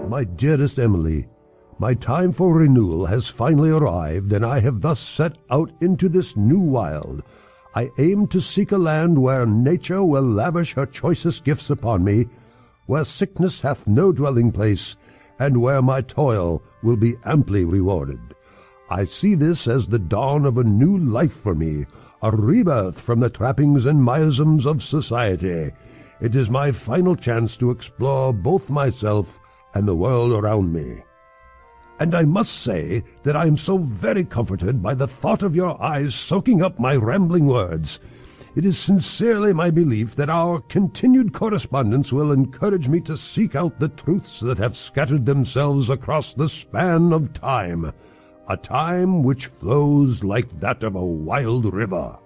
My dearest Emily, my time for renewal has finally arrived, and I have thus set out into this new wild. I aim to seek a land where nature will lavish her choicest gifts upon me, where sickness hath no dwelling place, and where my toil will be amply rewarded. I see this as the dawn of a new life for me, a rebirth from the trappings and miasms of society. It is my final chance to explore both myself and the world around me. And I must say that I am so very comforted by the thought of your eyes soaking up my rambling words. It is sincerely my belief that our continued correspondence will encourage me to seek out the truths that have scattered themselves across the span of time, a time which flows like that of a wild river.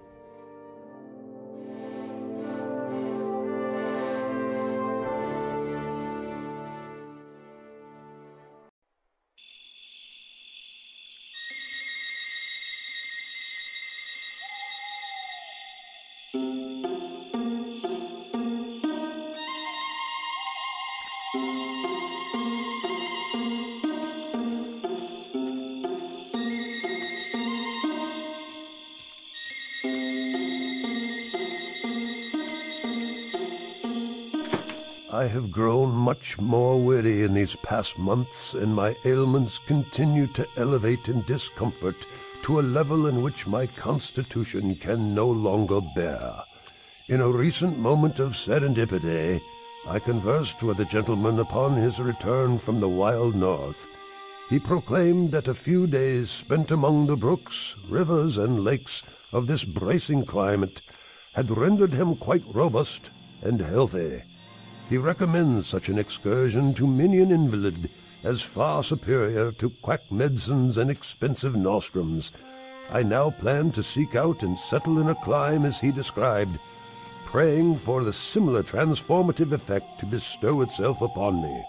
I have grown much more weary in these past months, and my ailments continue to elevate in discomfort to a level in which my constitution can no longer bear. In a recent moment of serendipity, I conversed with a gentleman upon his return from the wild north. He proclaimed that a few days spent among the brooks, rivers, and lakes of this bracing climate had rendered him quite robust and healthy. He recommends such an excursion to many an invalid as far superior to quack medicines and expensive nostrums. I now plan to seek out and settle in a clime as he described, praying for the similar transformative effect to bestow itself upon me.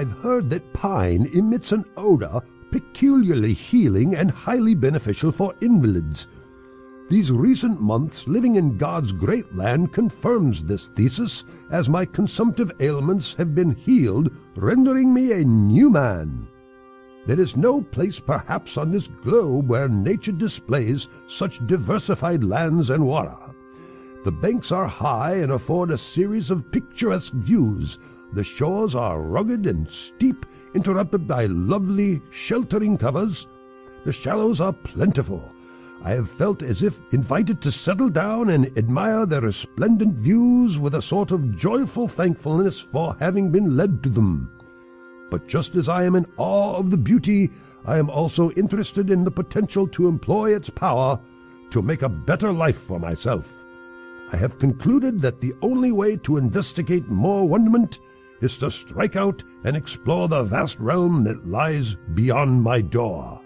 I've heard that pine emits an odor peculiarly healing and highly beneficial for invalids. These recent months living in God's great land confirms this thesis, as my consumptive ailments have been healed, rendering me a new man. There is no place perhaps on this globe where nature displays such diversified lands and water. The banks are high and afford a series of picturesque views. The shores are rugged and steep, interrupted by lovely, sheltering covers. The shallows are plentiful. I have felt as if invited to settle down and admire their resplendent views with a sort of joyful thankfulness for having been led to them. But just as I am in awe of the beauty, I am also interested in the potential to employ its power to make a better life for myself. I have concluded that the only way to investigate more wonderment is to strike out and explore the vast realm that lies beyond my door.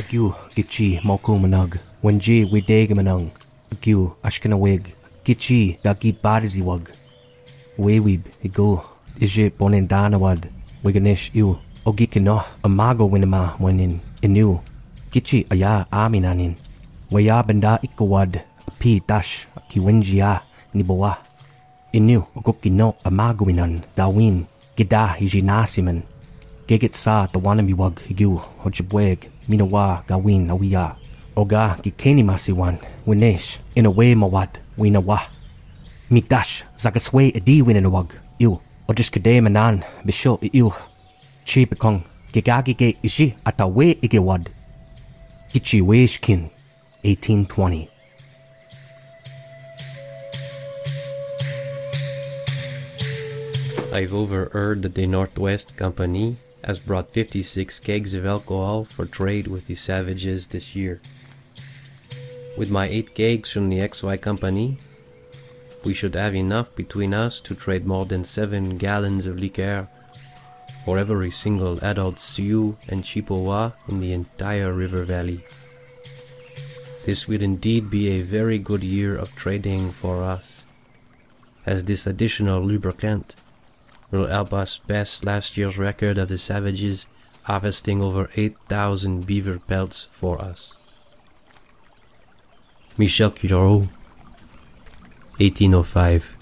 Agu gichi mokumanug. When G we degamanung. Agu ashkanawig. Gichi dagi barziwag. Wewib igu. Ije bonendanawad. Wiganish you. Ogikino amago winama wenin. Inu. Gichi aya aminanin. Waya benda ikawad. Pi dash kiwenjia niboa. Inu ogokino amago winan. Dawin. Gida hijinasiman. Gegit sa tawanamiwag higu. Hojibweg. Minawa gawin awiya. Oga gikeni masiwan. Winesh. Inawe mawad. Winawa. Migdash. Zagaswe edi winanawag. Iu. Ojiskade manan. Bisho iu. Chi bekong. Gigagige ishi atawe igewad. Gichi Weishkin. 1820. I've overheard that the Northwest Company has brought 56 kegs of alcohol for trade with the savages this year. With my 8 kegs from the XY Company, we should have enough between us to trade more than 7 gallons of liquor for every single adult Sioux and Chippewa in the entire river valley. This will indeed be a very good year of trading for us, as this additional lubricant will help us best last year's record of the savages harvesting over 8,000 beaver pelts for us. Michel Cureau, 1805.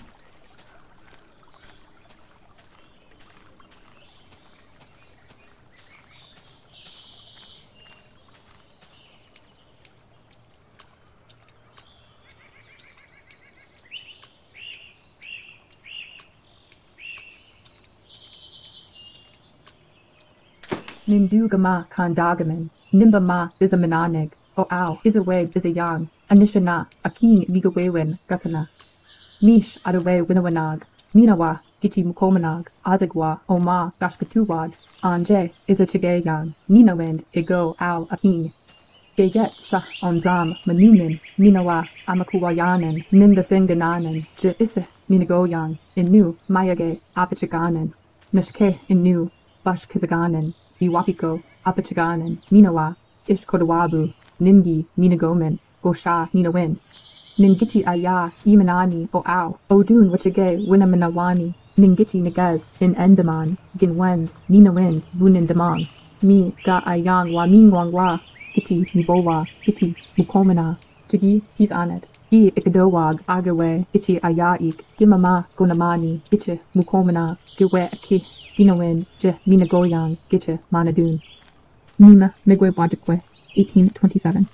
Nindugama kandagaman, nimbama bizaminanig, o ow, bizaway bizayang, anishana, aking migawewin, gapana. Mish adaway winawanag, minawa, gichi mukomanag, azagwa, oma, gashkatuwad, anje, izachagayang, ninawind, igo, ow, aking. Geget sa onzam, manumin, minawa, amakuwayanan, nindasingananan, je isse, minagoyang, inu, mayage, apachaganan, nishke, inu, bashkizaganan. Iwapiko, Apachaganan, Minawa, Ishkodawabu, Ningi, Minagomen, Gosha, Ninawin, Ningichi Aya, Imanani, O Ow, Odun Wachage, Winamanawani, Ningichi Nagaz, In Endaman, Ginwens, Ninawin, Bunindamang, Mi, Ga Ayang, Wa Mingwangwa, Gichi, Nibowa, Gichi, Mukomana, Chigi, he's on it. Gi Ikadowag, Agawe, Gichi Ayaik, Gimama, Gonamani, Gichi, Mukomana, Giwe Aki. Inawin, Je, Minagoyang, Giche, Manadun. Nima, Migwe Wajikwe, 1827.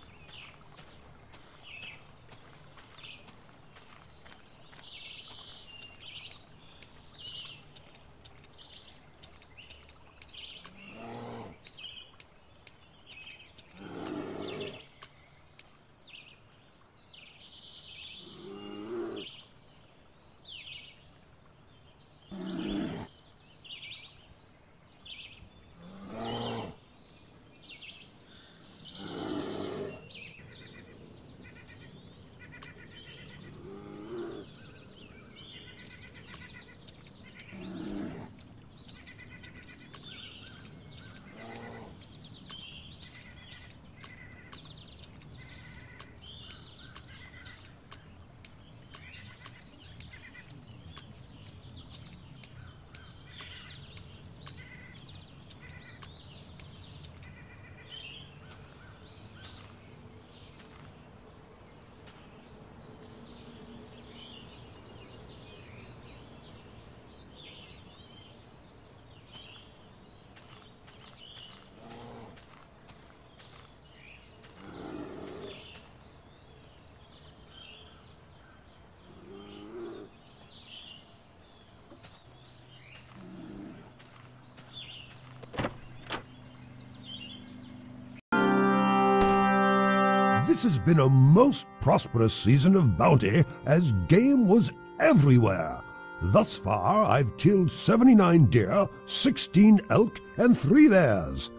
This has been a most prosperous season of bounty, as game was everywhere. Thus far, I've killed 79 deer, 16 elk, and 3 bears.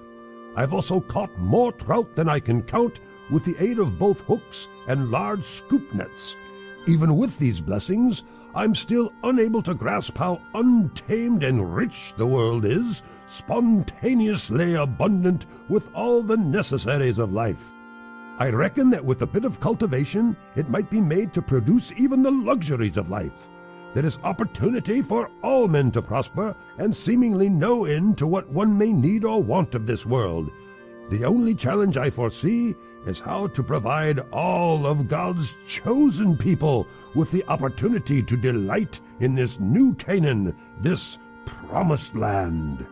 I've also caught more trout than I can count with the aid of both hooks and large scoop nets. Even with these blessings, I'm still unable to grasp how untamed and rich the world is, spontaneously abundant with all the necessaries of life. I reckon that with a bit of cultivation, it might be made to produce even the luxuries of life. There is opportunity for all men to prosper, and seemingly no end to what one may need or want of this world. The only challenge I foresee is how to provide all of God's chosen people with the opportunity to delight in this new Canaan, this promised land.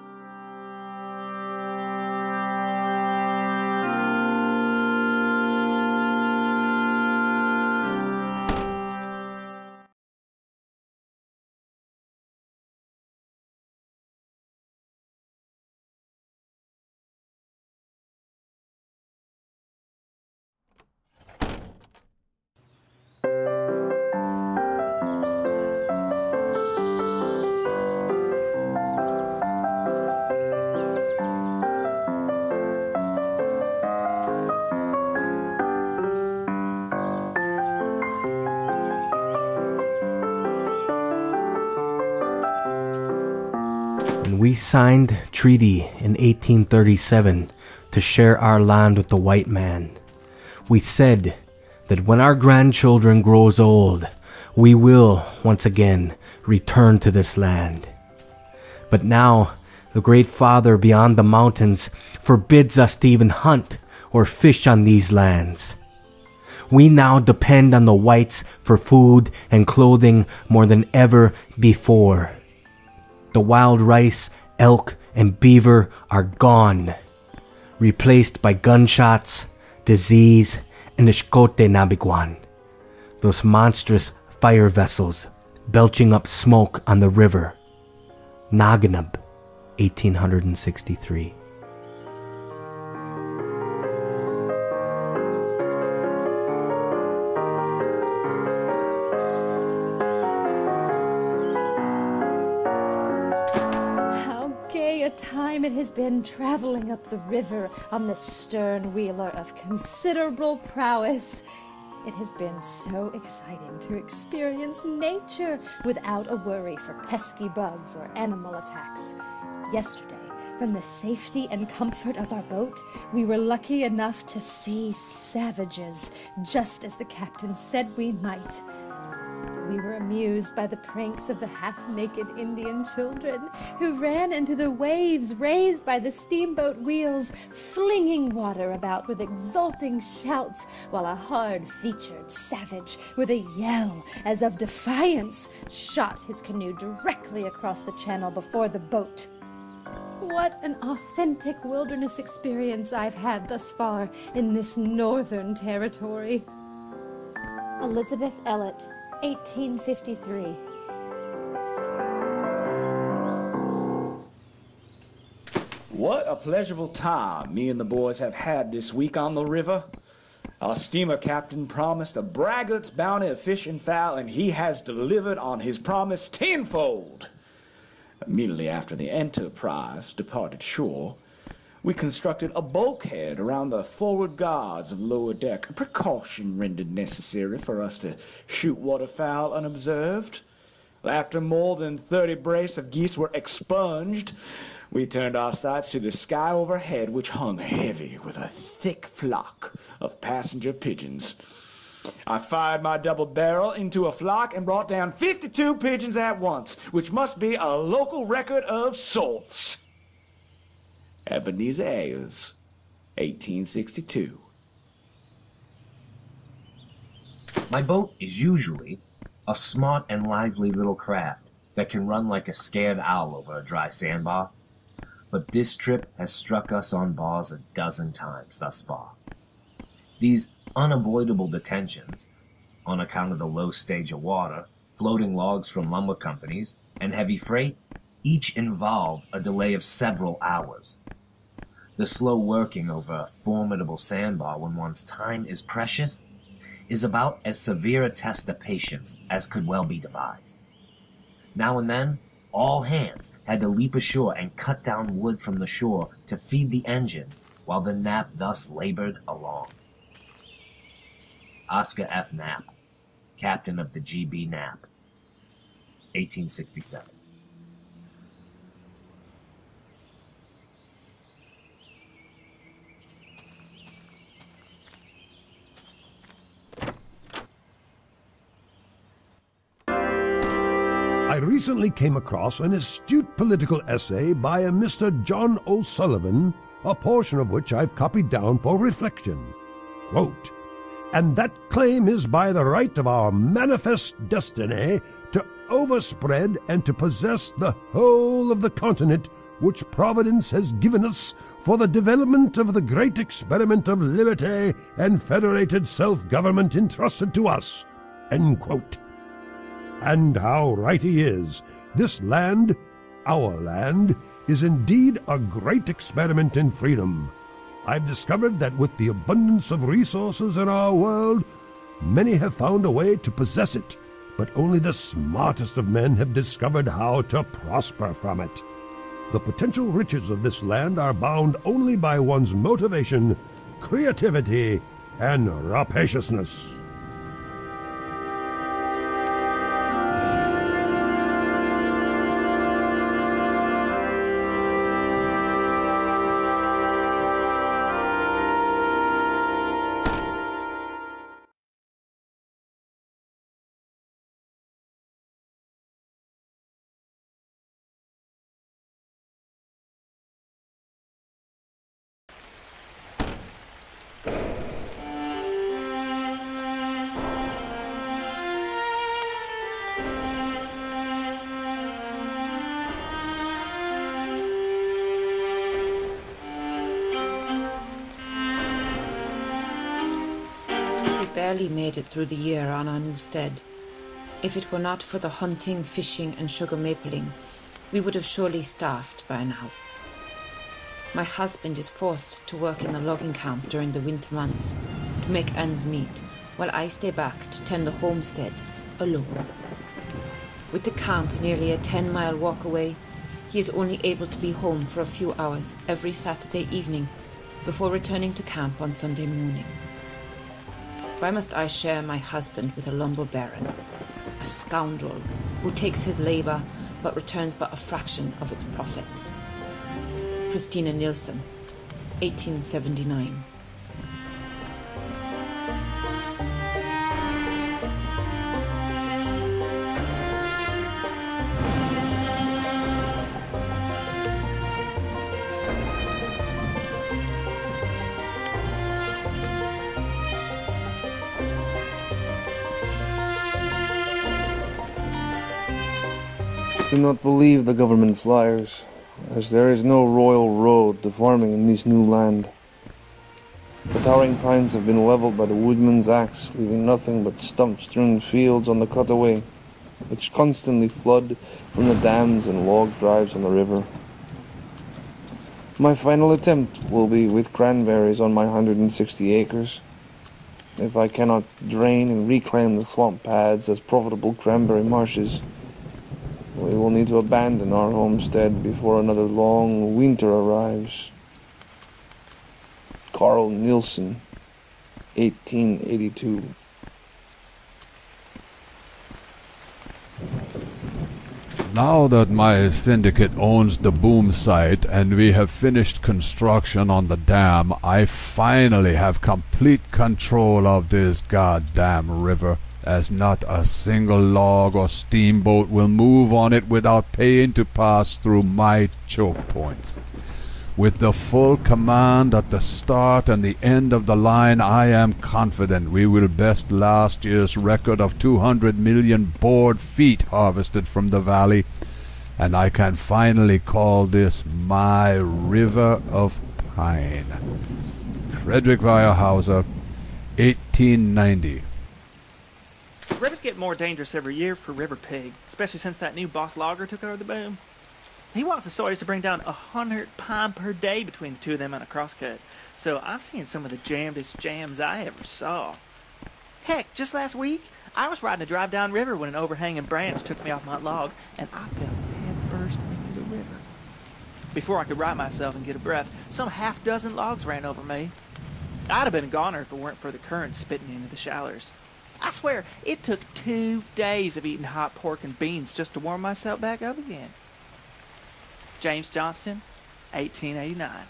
We signed treaty in 1837 to share our land with the white man. We said that when our grandchildren grows old, we will once again return to this land. But now the great Father beyond the mountains forbids us to even hunt or fish on these lands. We now depend on the whites for food and clothing more than ever before. The wild rice, elk, and beaver are gone, replaced by gunshots, disease, and Ishkote Nabiguan, those monstrous fire vessels belching up smoke on the river. Naganub, 1863. Time it has been traveling up the river on this stern wheeler of considerable prowess. It has been so exciting to experience nature without a worry for pesky bugs or animal attacks. Yesterday, from the safety and comfort of our boat, we were lucky enough to see savages, just as the captain said we might. We were amused by the pranks of the half-naked Indian children who ran into the waves raised by the steamboat wheels, flinging water about with exulting shouts, while a hard-featured savage, with a yell as of defiance, shot his canoe directly across the channel before the boat. What an authentic wilderness experience I've had thus far in this northern territory. Elizabeth Elliot, 1853. What a pleasurable time me and the boys have had this week on the river. Our steamer captain promised a braggart's bounty of fish and fowl, and he has delivered on his promise tenfold. Immediately after the Enterprise departed shore, we constructed a bulkhead around the forward guards of lower deck, a precaution rendered necessary for us to shoot waterfowl unobserved. After more than 30 brace of geese were expunged, we turned our sights to the sky overhead, which hung heavy with a thick flock of passenger pigeons. I fired my double barrel into a flock and brought down 52 pigeons at once, which must be a local record of sorts. Ebenezer Ayers, 1862. My boat is usually a smart and lively little craft that can run like a scared owl over a dry sandbar, but this trip has struck us on bars a dozen times thus far. These unavoidable detentions, on account of the low stage of water, floating logs from lumber companies, and heavy freight, each involve a delay of several hours. The slow working over a formidable sandbar when one's time is precious is about as severe a test of patience as could well be devised. Now and then, all hands had to leap ashore and cut down wood from the shore to feed the engine while the Knapp thus labored along. Oscar F. Knapp, captain of the GB Knapp. 1867. I recently came across an astute political essay by a Mr. John O'Sullivan, a portion of which I've copied down for reflection. Quote, "And that claim is by the right of our manifest destiny to overspread and to possess the whole of the continent which Providence has given us for the development of the great experiment of liberty and federated self-government entrusted to us." End quote. And how right he is. This land, our land, is indeed a great experiment in freedom. I've discovered that with the abundance of resources in our world, many have found a way to possess it, but only the smartest of men have discovered how to prosper from it. The potential riches of this land are bound only by one's motivation, creativity, and rapaciousness. Barely made it through the year on our new stead. If it were not for the hunting, fishing, and sugar mapling, we would have surely starved by now. My husband is forced to work in the logging camp during the winter months to make ends meet, while I stay back to tend the homestead alone. With the camp nearly a 10-mile walk away, he is only able to be home for a few hours every Saturday evening before returning to camp on Sunday morning. Why must I share my husband with a lumber baron, a scoundrel who takes his labour but returns but a fraction of its profit? Christina Nielsen, 1879. Do not believe the government flyers, as there is no royal road to farming in this new land. The towering pines have been leveled by the woodman's axe, leaving nothing but stump-strewn fields on the cutaway, which constantly flood from the dams and log drives on the river. My final attempt will be with cranberries on my 160 acres. If I cannot drain and reclaim the swamp pads as profitable cranberry marshes, we will need to abandon our homestead before another long winter arrives. Carl Nielsen, 1882. Now that my syndicate owns the boom site and we have finished construction on the dam, I finally have complete control of this goddamn river, as not a single log or steamboat will move on it without paying to pass through my choke points. With the full command at the start and the end of the line, I am confident we will best last year's record of 200 million board feet harvested from the valley, and I can finally call this my River of Pine. Frederick Weyerhaeuser, 1890. Rivers get more dangerous every year for River Pig, especially since that new boss logger took over the boom. He wants the sawyers to bring down 100 pine per day between the two of them on a crosscut, so I've seen some of the jamdest jams I ever saw. Heck, just last week, I was riding a drive down river when an overhanging branch took me off my log, and I fell headfirst into the river. Before I could right myself and get a breath, some half-dozen logs ran over me. I'd have been a goner if it weren't for the current spitting into the shallers. I swear, it took 2 days of eating hot pork and beans just to warm myself back up again. James Johnston, 1889.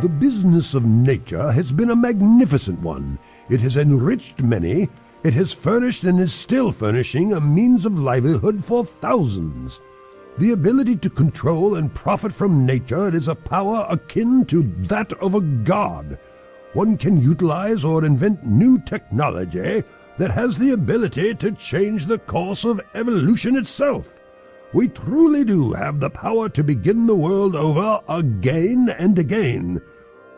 The business of nature has been a magnificent one. It has enriched many. It has furnished and is still furnishing a means of livelihood for thousands. The ability to control and profit from nature is a power akin to that of a god. One can utilize or invent new technology that has the ability to change the course of evolution itself. We truly do have the power to begin the world over again and again.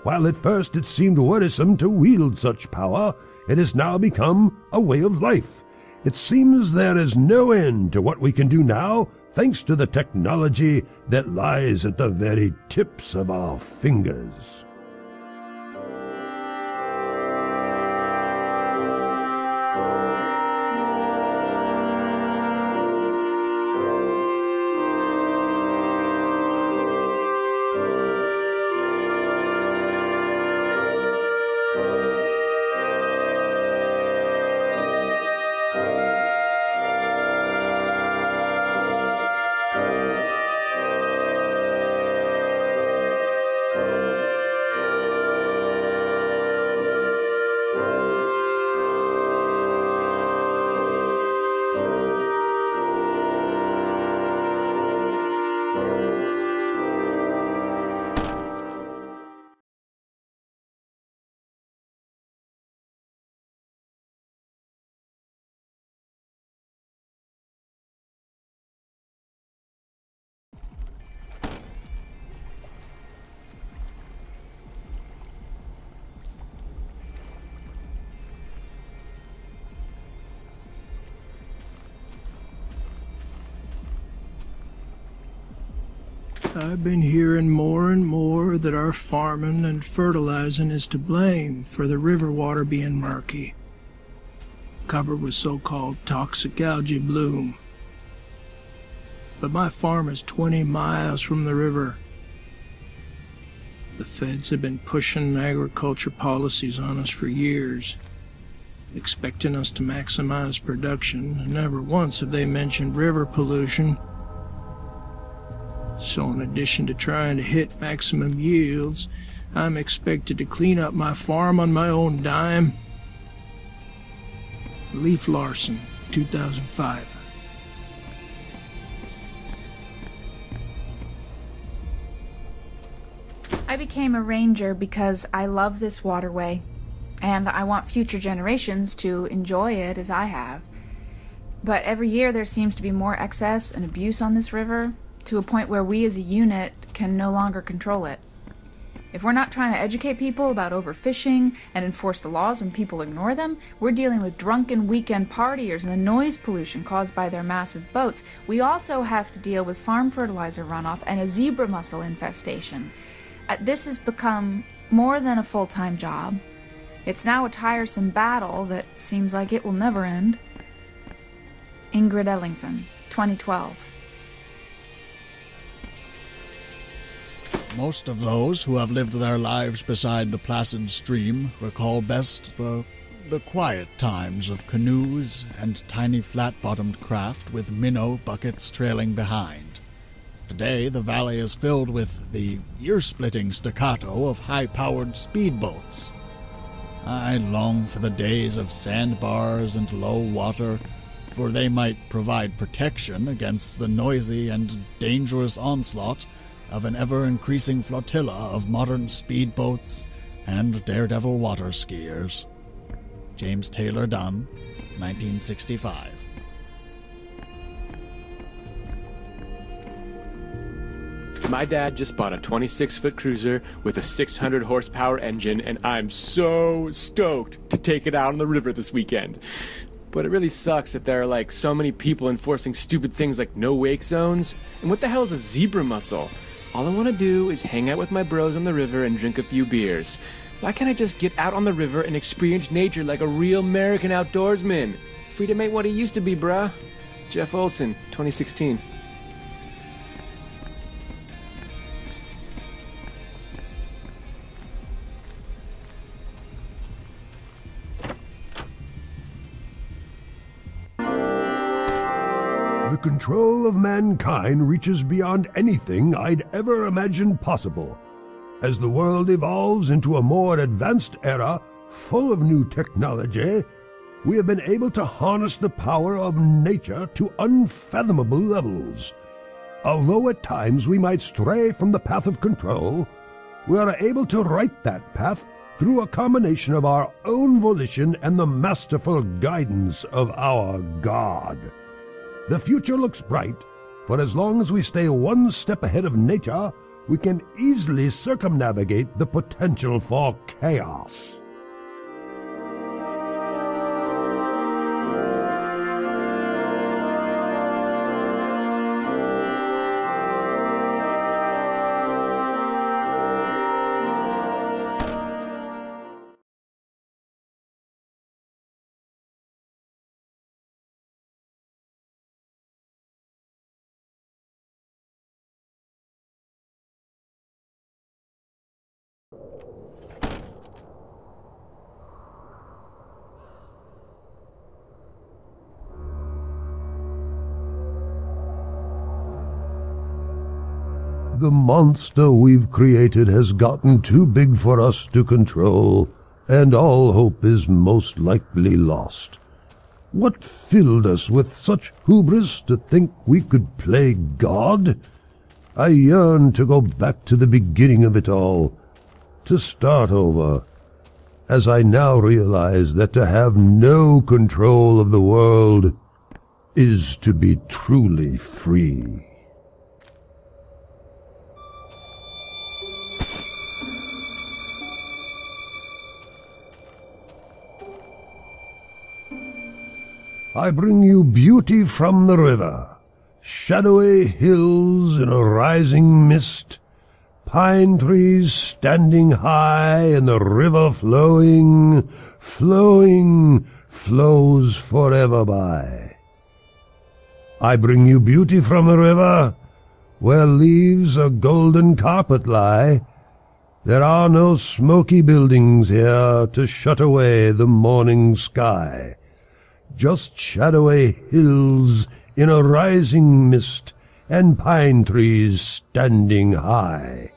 While at first it seemed worrisome to wield such power, it has now become a way of life. It seems there is no end to what we can do now, thanks to the technology that lies at the very tips of our fingers. I've been hearing more and more that our farming and fertilizing is to blame for the river water being murky, covered with so-called toxic algae bloom. But my farm is 20 miles from the river. The feds have been pushing agriculture policies on us for years, expecting us to maximize production, and never once have they mentioned river pollution. So in addition to trying to hit maximum yields, I'm expected to clean up my farm on my own dime. Leif Larson, 2005. I became a ranger because I love this waterway, and I want future generations to enjoy it as I have. But every year there seems to be more excess and abuse on this river, to a point where we as a unit can no longer control it. If we're not trying to educate people about overfishing and enforce the laws when people ignore them, we're dealing with drunken weekend partiers and the noise pollution caused by their massive boats. We also have to deal with farm fertilizer runoff and a zebra mussel infestation. This has become more than a full-time job. It's now a tiresome battle that seems like it will never end. Ingrid Ellingson, 2012. Most of those who have lived their lives beside the placid stream recall best the quiet times of canoes and tiny flat-bottomed craft with minnow buckets trailing behind. Today, the valley is filled with the ear-splitting staccato of high-powered speedboats. I long for the days of sandbars and low water, for they might provide protection against the noisy and dangerous onslaught of an ever-increasing flotilla of modern speedboats and daredevil water skiers. James Taylor Dunn, 1965. My dad just bought a 26-foot cruiser with a 600-horsepower engine, and I'm so stoked to take it out on the river this weekend. But it really sucks if there are like so many people enforcing stupid things like no wake zones. And what the hell is a zebra mussel? All I want to do is hang out with my bros on the river and drink a few beers. Why can't I just get out on the river and experience nature like a real American outdoorsman? Freedom ain't what it used to be, bruh. Jeff Olson, 2016. The control of mankind reaches beyond anything I'd ever imagined possible. As the world evolves into a more advanced era, full of new technology, we have been able to harness the power of nature to unfathomable levels. Although at times we might stray from the path of control, we are able to right that path through a combination of our own volition and the masterful guidance of our God. The future looks bright, for as long as we stay one step ahead of nature, we can easily circumnavigate the potential for chaos. The monster we've created has gotten too big for us to control, and all hope is most likely lost. What filled us with such hubris to think we could play God? I yearn to go back to the beginning of it all, to start over, as I now realize that to have no control of the world is to be truly free. I bring you beauty from the river, shadowy hills in a rising mist, pine trees standing high and the river flowing, flows forever by. I bring you beauty from the river, where leaves a golden carpet lie. There are no smoky buildings here to shut away the morning sky. Just shadowy hills in a rising mist, and pine trees standing high.